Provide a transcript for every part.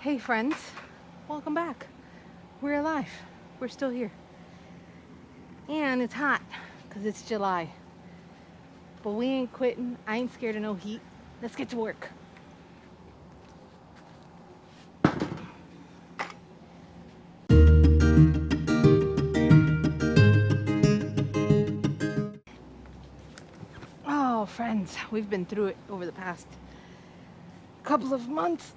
Hey friends, welcome back. We're alive. We're still here. And it's hot because it's July. But we ain't quitting. I ain't scared of no heat. Let's get to work. Oh, friends, we've been through it over the past couple of months.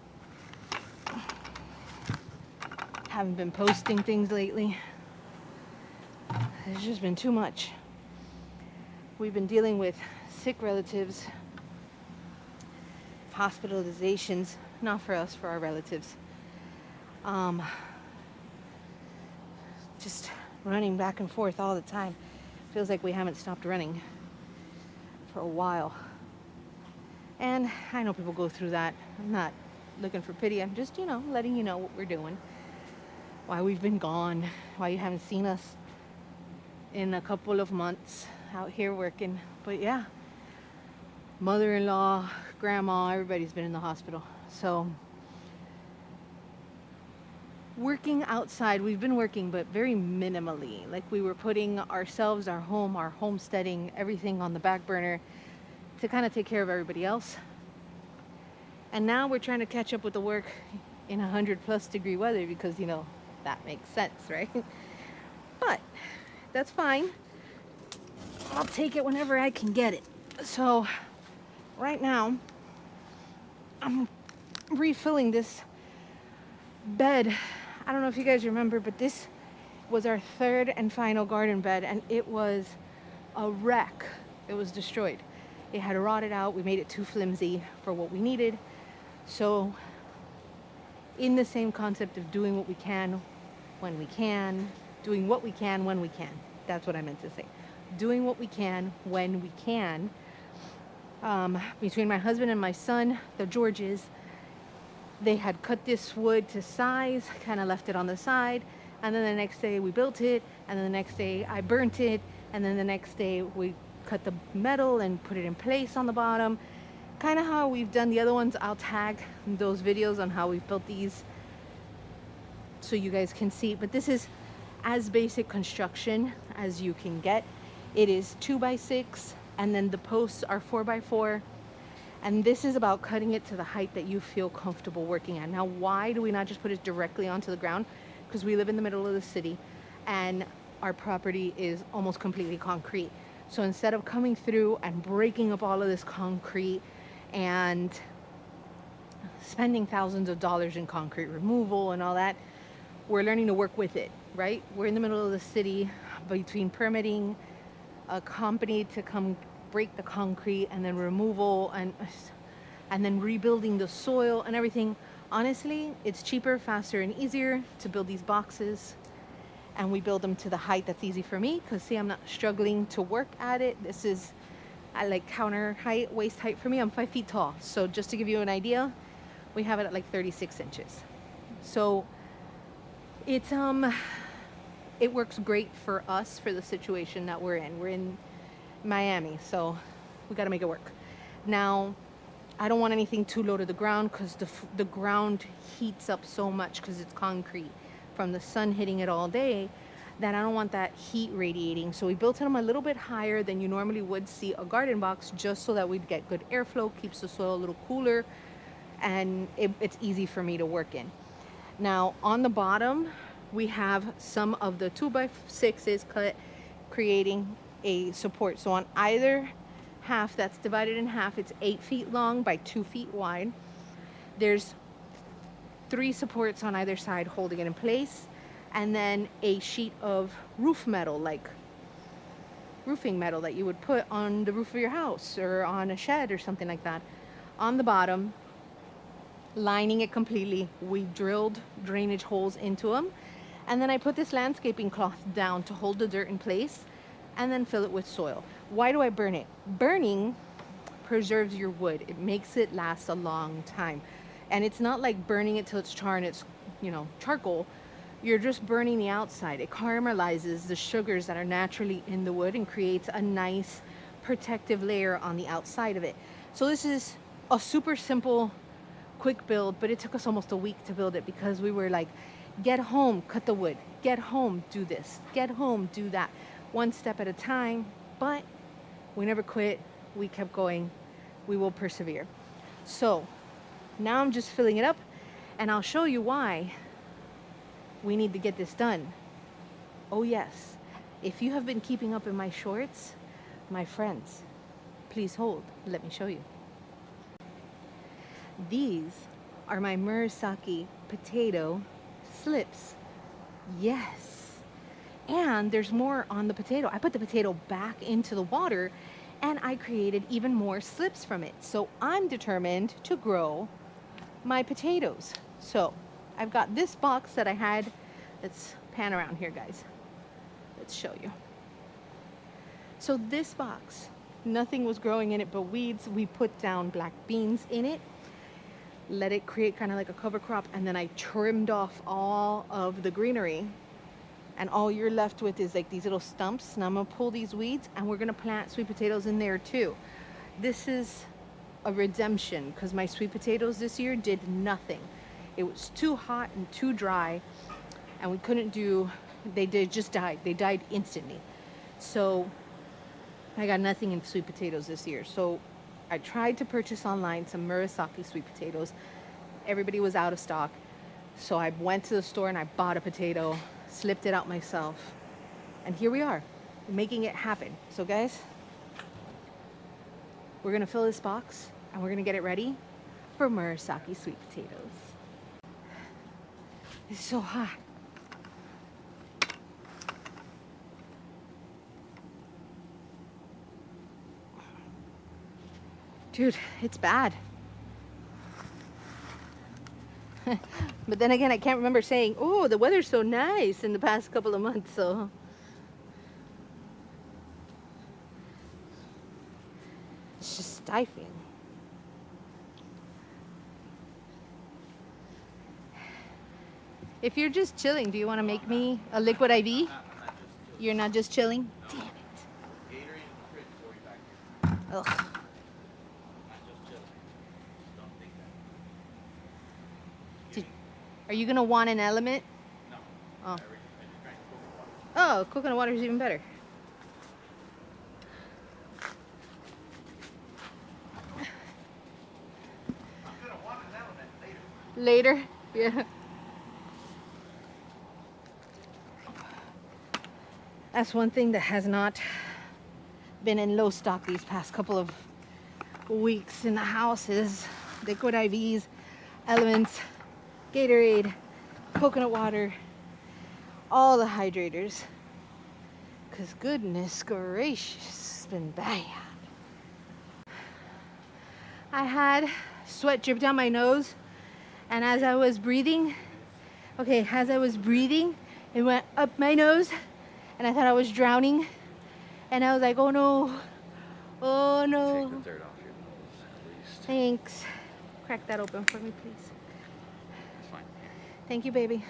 Haven't been posting things lately. It's just been too much. We've been dealing with sick relatives, hospitalizations, not for us, for our relatives. Um, just running back and forth all the time. Feels like we haven't stopped running for a while. And I know people go through that. I'm not looking for pity. I'm just, letting you know what we're doing. Why we've been gone. Why you haven't seen us in a couple of months out here working. But yeah, mother-in-law, grandma, everybody's been in the hospital. So working outside, we've been working, but very minimally. Like we were putting ourselves, our home, our homesteading, everything on the back burner to kind of take care of everybody else. And now we're trying to catch up with the work in 100+ degree weather because, that makes sense, right? But that's fine. I'll take it whenever I can get it. So right now, I'm refilling this bed. I don't know if you guys remember, but this was our third and final garden bed, and it was a wreck. It was destroyed. It had rotted out. We made it too flimsy for what we needed. So in the same concept of doing what we can when we can, doing what we can when we can. That's what I meant to say. Doing what we can when we can. Between my husband and my son, the Georges, they had cut this wood to size, kind of left it on the side, and then the next day we built it, and then the next day I burnt it, and then the next day we cut the metal and put it in place on the bottom. Kind of how we've done the other ones. I'll tag those videos on how we've built these so you guys can see. But this is as basic construction as you can get. It is 2x6, and then the posts are 4x4. And this is about cutting it to the height that you feel comfortable working at. Now, why do we not just put it directly onto the ground? Because we live in the middle of the city and our property is almost completely concrete. So instead of coming through and breaking up all of this concrete and spending thousands of dollars in concrete removal and all that, we're learning to work with it, right? We're in the middle of the city, between permitting, a company to come break the concrete, and then removal, and then rebuilding the soil and everything. Honestly, it's cheaper, faster, and easier to build these boxes, and we build them to the height that's easy for me, because see, I'm not struggling to work at it. This is like counter height, waist height for me. I'm 5 feet tall, so just to give you an idea, we have it at like 36 inches. So it's it works great for us, for the situation that we're in. We're in Miami, so we got to make it work. Now, I don't want anything too low to the ground because the ground heats up so much because it's concrete from the sun hitting it all day, that I don't want that heat radiating. So we built them a little bit higher than you normally would see a garden box, just so that we'd get good airflow, keeps the soil a little cooler, and it's easy for me to work in. Now, on the bottom, we have some of the 2x6s cut, creating a support. So on either half, that's divided in half, it's 8 feet long by 2 feet wide. There's 3 supports on either side holding it in place, and then a sheet of roof metal, like roofing metal that you would put on the roof of your house or on a shed or something like that, on the bottom, lining it completely. We drilled drainage holes into them, and then I put this landscaping cloth down to hold the dirt in place, and then fill it with soil. Why do I burn it? Burning preserves your wood. It makes it last a long time. And it's not like burning it till it's char and it's, charcoal. You're just burning the outside. It caramelizes the sugars that are naturally in the wood and creates a nice protective layer on the outside of it. So this is a super simple, quick build, but it took us almost a week to build it because we were like, get home, cut the wood, get home, do this, get home, do that, one step at a time. But we never quit. We kept going. We will persevere. So now I'm just filling it up, and I'll show you why we need to get this done. Oh yes, if you have been keeping up in my shorts, my friends, please hold. Let me show you. These are my murasaki potato slips. Yes. And there's more on the potato. I put the potato back into the water and I created even more slips from it. So I'm determined to grow my potatoes. So I've got this box that I had. Let's pan around here, guys. Let's show you. So this box, nothing was growing in it but weeds. We put down black beans in it, let it create kind of like a cover crop, and then I trimmed off all of the greenery, and all you're left with is like these little stumps. Now I'm gonna pull these weeds and we're gonna plant sweet potatoes in there too. This is a redemption because my sweet potatoes this year did nothing. It was too hot and too dry, and we couldn't do, they just died. They died instantly. So I got nothing in sweet potatoes this year. So I tried to purchase online some murasaki sweet potatoes. Everybody was out of stock. So I went to the store and I bought a potato, slipped it out myself. And here we are, making it happen. So guys, we're gonna fill this box and we're gonna get it ready for murasaki sweet potatoes. It's so hot. Dude, it's bad. But then again, I can't remember saying, oh, the weather's so nice in the past couple of months, so. It's just stifling. If you're just chilling, do you want to make me a liquid IV? You're not just chilling? Damn it. Ugh. Are you gonna want an element? No. Oh. I just drank coconut Oh, water. coconut water is even better. I'm gonna want an element later. Later? Yeah. That's one thing that has not been in low stock these past couple of weeks in the house is liquid IVs, elements, Gatorade, coconut water, all the hydrators. Because goodness gracious, it's been bad. I had sweat drip down my nose, and as I was breathing, it went up my nose, and I thought I was drowning, and I was like, oh no, oh no. Take the dirt off your nose, at least. Thanks. Crack that open for me, please. It's fine. Thank you, baby.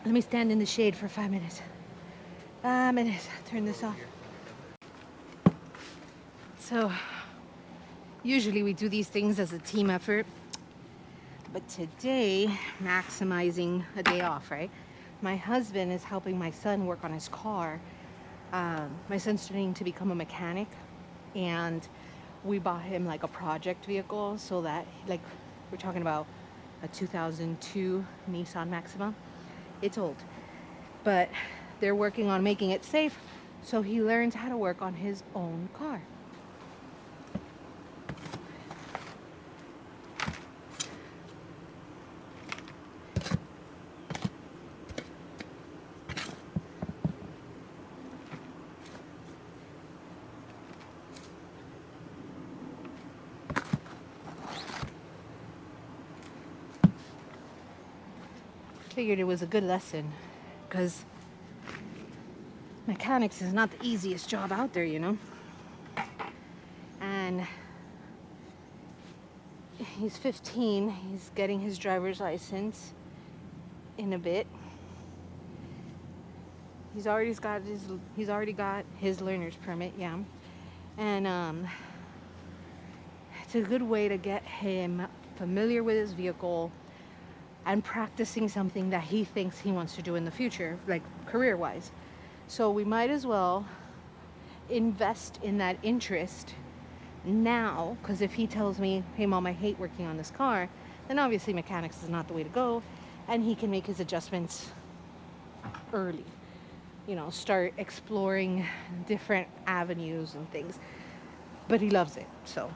Let me stand in the shade for 5 minutes. 5 minutes. Turn this off. So, usually we do these things as a team effort. But today, maximizing a day off, right? My husband is helping my son work on his car. My son's starting to become a mechanic, and we bought him like a project vehicle so that, like, we're talking about a 2002 Nissan Maxima. It's old, but they're working on making it safe so he learns how to work on his own car. Figured it was a good lesson because mechanics is not the easiest job out there, you know. And he's 15. He's getting his driver's license in a bit. He's already got his learner's permit, yeah. And It's a good way to get him familiar with his vehicle and practicing something that he thinks he wants to do in the future, like career wise. So we might as well invest in that interest now, because if he tells me, hey mom, I hate working on this car, then obviously mechanics is not the way to go, and he can make his adjustments early. Start exploring different avenues and things. But he loves it, so.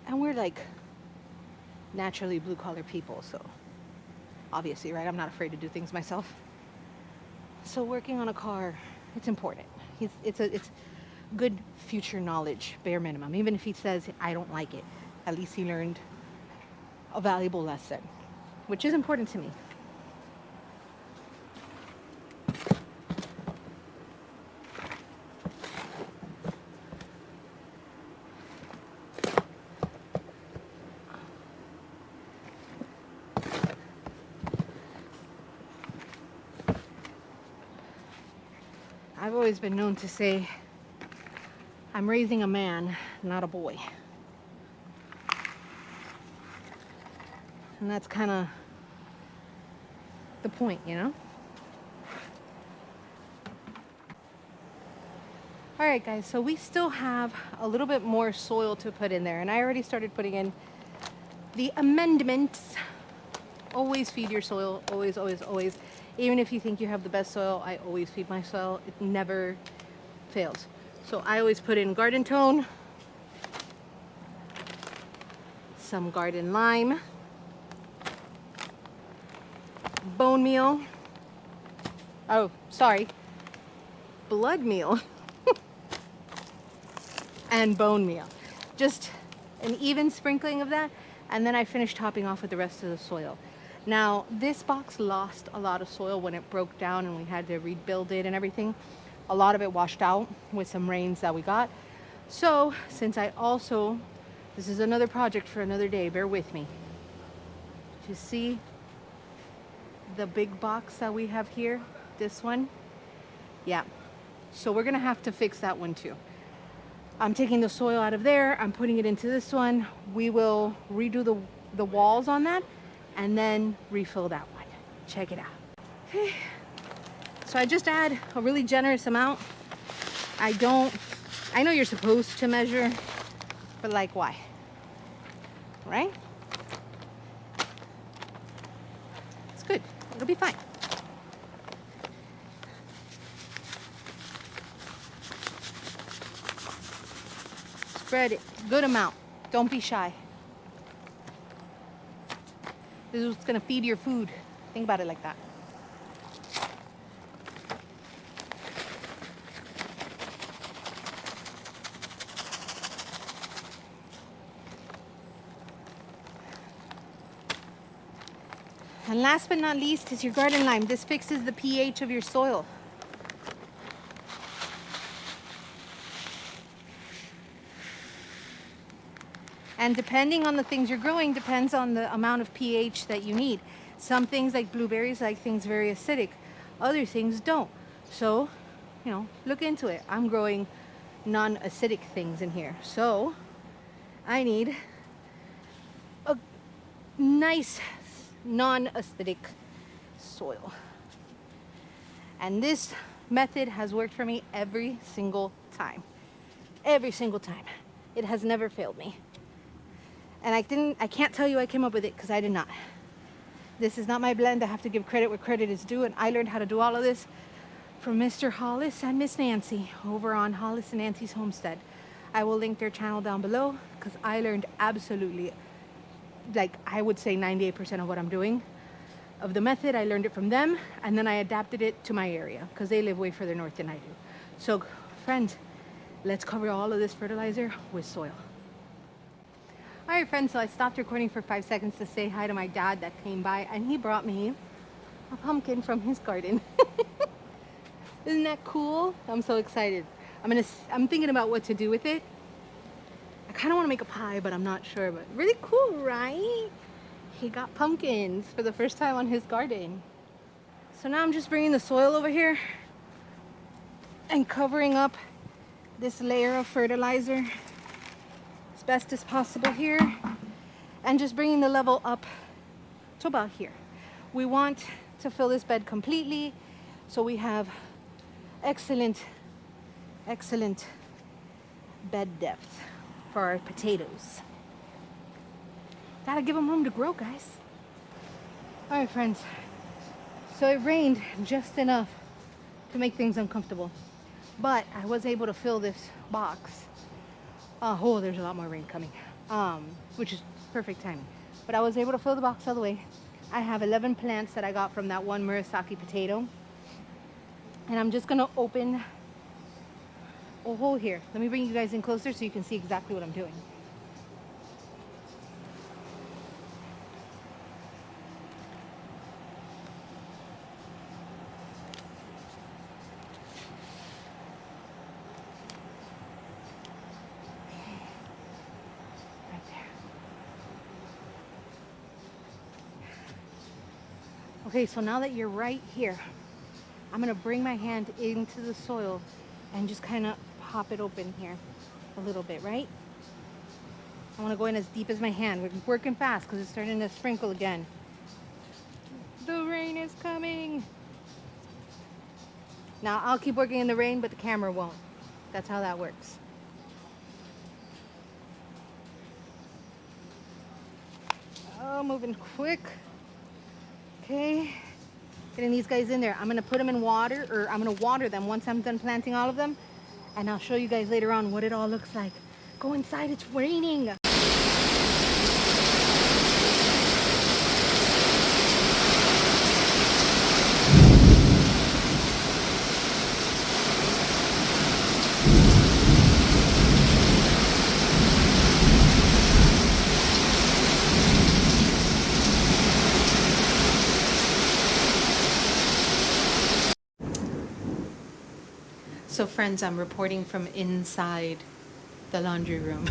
And we're like naturally blue collar people, so obviously, right? I'm not afraid to do things myself. So working on a car, it's important. It's good future knowledge, bare minimum. Even if he says I don't like it, at least he learned a valuable lesson, which is important to me. I've always been known to say I'm raising a man, not a boy. And that's kind of the point, All right, guys, so we still have a little bit more soil to put in there, and I already started putting in the amendments. Always feed your soil, always, always, always. Even if you think you have the best soil, I always feed my soil. It never fails. So I always put in garden tone, some garden lime, bone meal. Oh, sorry, blood meal. And bone meal. Just an even sprinkling of that, and then I finished topping off with the rest of the soil. Now, this box lost a lot of soil when it broke down and we had to rebuild it and everything. A lot of it washed out with some rains that we got. So, since this is another project for another day, bear with me. Do you see the big box that we have here? This one? Yeah. So we're gonna have to fix that one too. I'm taking the soil out of there, I'm putting it into this one. We will redo the walls on that and then refill that one. Check it out. Okay. So I just add a really generous amount. I know you're supposed to measure, but like why? Right? It's good. It'll be fine. Spread it. Good amount. Don't be shy. This is what's going to feed your food. Think about it like that. And last but not least is your garden lime. This fixes the pH of your soil. And depending on the things you're growing, depends on the amount of pH that you need. Some things like blueberries like things very acidic. Other things don't. So, look into it. I'm growing non-acidic things in here. So, I need a nice non-acidic soil. And this method has worked for me every single time. Every single time. It has never failed me. And I can't tell you I came up with it because I did not. This is not my blend. I have to give credit where credit is due. And I learned how to do all of this from Mr. Hollis and Miss Nancy over on Hollis and Nancy's Homestead. I will link their channel down below because I learned absolutely, I would say 98% of what I'm doing. Of the method, I learned it from them. And then I adapted it to my area because they live way further north than I do. So, friends, Let's cover all of this fertilizer with soil. All right, friends, so I stopped recording for 5 seconds to say hi to my dad that came by, and he brought me a pumpkin from his garden. Isn't that cool? I'm so excited. I'm thinking about what to do with it. I kind of want to make a pie, but I'm not sure. But really cool, right? He got pumpkins for the first time on his garden. So now I'm just bringing the soil over here and covering up this layer of fertilizer as best as possible here, and just bringing the level up to about here. We want to fill this bed completely so we have excellent bed depth for our potatoes. Gotta give them room to grow, guys. All right, friends, so it rained just enough to make things uncomfortable, but I was able to fill this box. Oh, there's a lot more rain coming, which is perfect timing. But I was able to fill the box all the way. I have 11 plants that I got from that one murasaki potato. And I'm just gonna open a hole here. Let me bring you guys in closer so you can see exactly what I'm doing. Right there. Okay, so now that you're right here, I'm gonna bring my hand into the soil and just kind of pop it open here a little bit, right? I wanna go in as deep as my hand. We're working fast because it's starting to sprinkle again. The rain is coming. Now I'll keep working in the rain, but the camera won't. That's how that works. Oh, moving quick. Okay. Getting these guys in there. I'm gonna put them in water, or I'm gonna water them once I'm done planting all of them, and I'll show you guys later on what it all looks like. Go inside, it's raining. So friends, I'm reporting from inside the laundry room.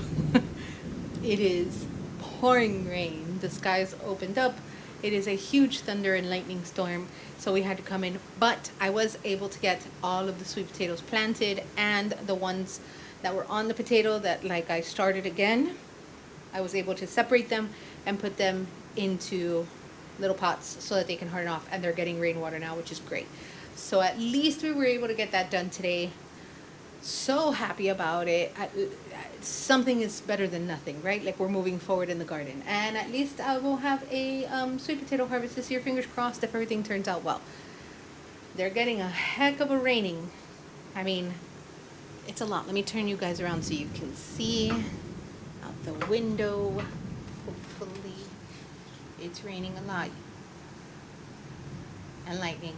It is pouring rain. The skies opened up. It is a huge thunder and lightning storm, so we had to come in. But I was able to get all of the sweet potatoes planted, and the ones that were on the potato that I started again, I was able to separate them and put them into little pots so that they can harden off, and they're getting rainwater now, which is great. So at least we were able to get that done today. So happy about it. Something is better than nothing, right? Like, we're moving forward in the garden, and at least I will have a sweet potato harvest this year. Fingers crossed, if everything turns out well. They're getting a heck of a raining. I mean, it's a lot. Let me turn you guys around so you can see out the window. Hopefully it's raining a lot, and lightning.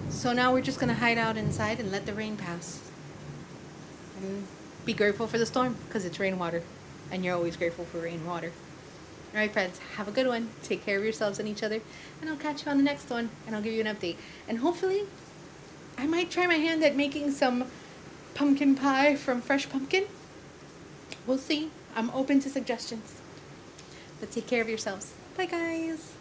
So now we're just gonna hide out inside and let the rain pass. And be grateful for the storm, because it's rainwater. And you're always grateful for rainwater. Alright, friends, have a good one. Take care of yourselves and each other. And I'll catch you on the next one, and I'll give you an update. And hopefully, I might try my hand at making some pumpkin pie from fresh pumpkin. We'll see. I'm open to suggestions. But take care of yourselves. Bye, guys.